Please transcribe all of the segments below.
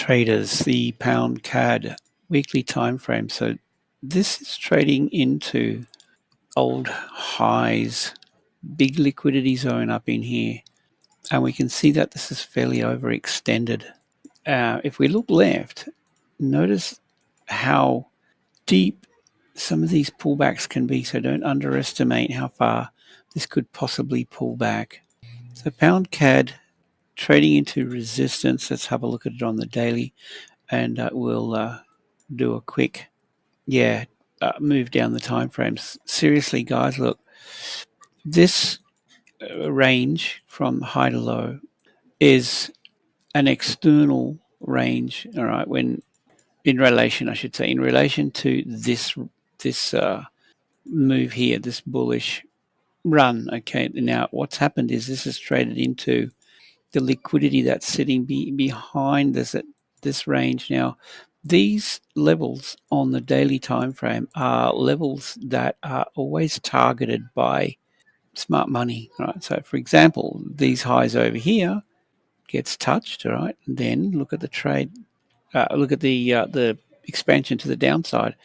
traders, the pound CAD weekly time frame. So this is trading into old highs, big liquidity zone up in here, and we can see that this is fairly overextended. If we look left, notice how deep some of these pullbacks can be, so don't underestimate how far this could possibly pull back. So pound CAD trading into resistance. Let's have a look at it on the daily, and we'll do a quick move down the time frames. Seriously, guys, look, this range from high to low is an external range, all right, when in relation to this move here, this bullish run. Okay, now what's happened is this is traded into the liquidity that's sitting behind this range. Now, these levels on the daily time frame are levels that are always targeted by smart money, right? So, for example, these highs over here gets touched, all right, and then look at the trade. Look at the expansion to the downside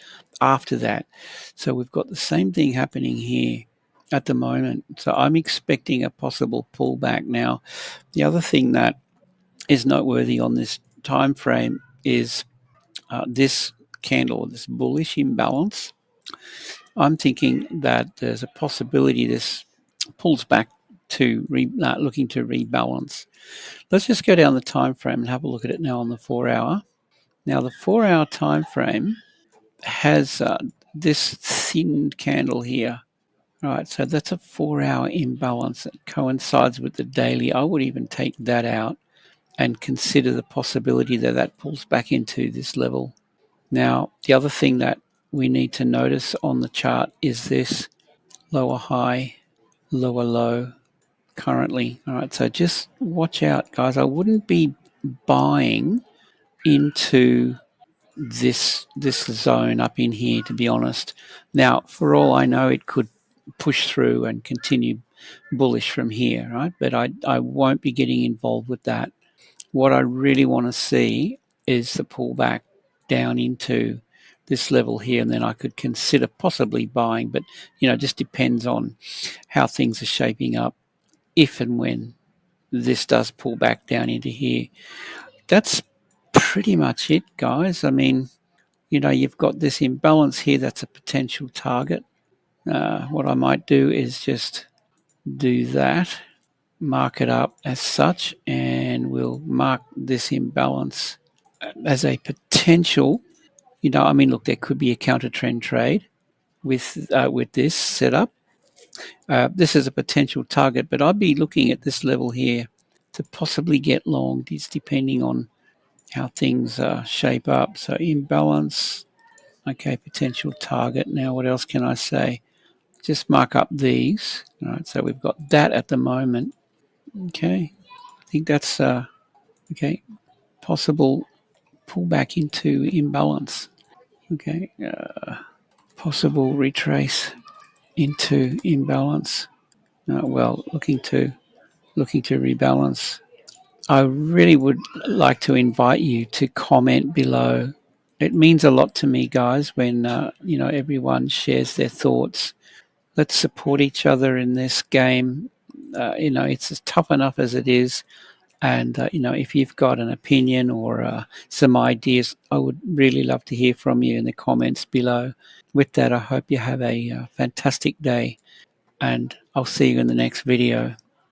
after that. So we've got the same thing happening here at the moment. So I'm expecting a possible pullback. Now, the other thing that is noteworthy on this time frame is this candle, this bullish imbalance. I'm thinking that there's a possibility this pulls back to looking to rebalance. Let's just go down the time frame and have a look at it now on the 4 hour. Now the 4 hour time frame has this thinned candle here. Right, so that's a 4 hour imbalance that coincides with the daily. I would even take that out and consider the possibility that that pulls back into this level. Now, the other thing that we need to notice on the chart is this lower high, lower low currently. All right, so just watch out, guys. I wouldn't be buying into this zone up in here, to be honest. Now, for all I know, it could push through and continue bullish from here, right? But I won't be getting involved with that. What I really want to see is the pullback down into this level here, and then I could consider possibly buying, but it just depends on how things are shaping up if and when this does pull back down into here. That's pretty much it, guys. I mean, you've got this imbalance here that's a potential target. What I might do is just do that, mark it up as such, and we'll mark this imbalance as a potential. Look, there could be a counter trend trade with this setup. This is a potential target, but I'd be looking at this level here to possibly get long. It's depending on how things shape up. So imbalance, okay, potential target. Now, what else can I say? Just mark up these. All right, so we've got that at the moment. Okay, I think that's okay. Possible pullback into imbalance. Okay, possible retrace into imbalance. Looking to rebalance. I really would like to invite you to comment below. It means a lot to me, guys, when everyone shares their thoughts. Let's support each other in this game. It's as tough enough as it is. And, if you've got an opinion or some ideas, I would really love to hear from you in the comments below. With that, I hope you have a fantastic day, and I'll see you in the next video.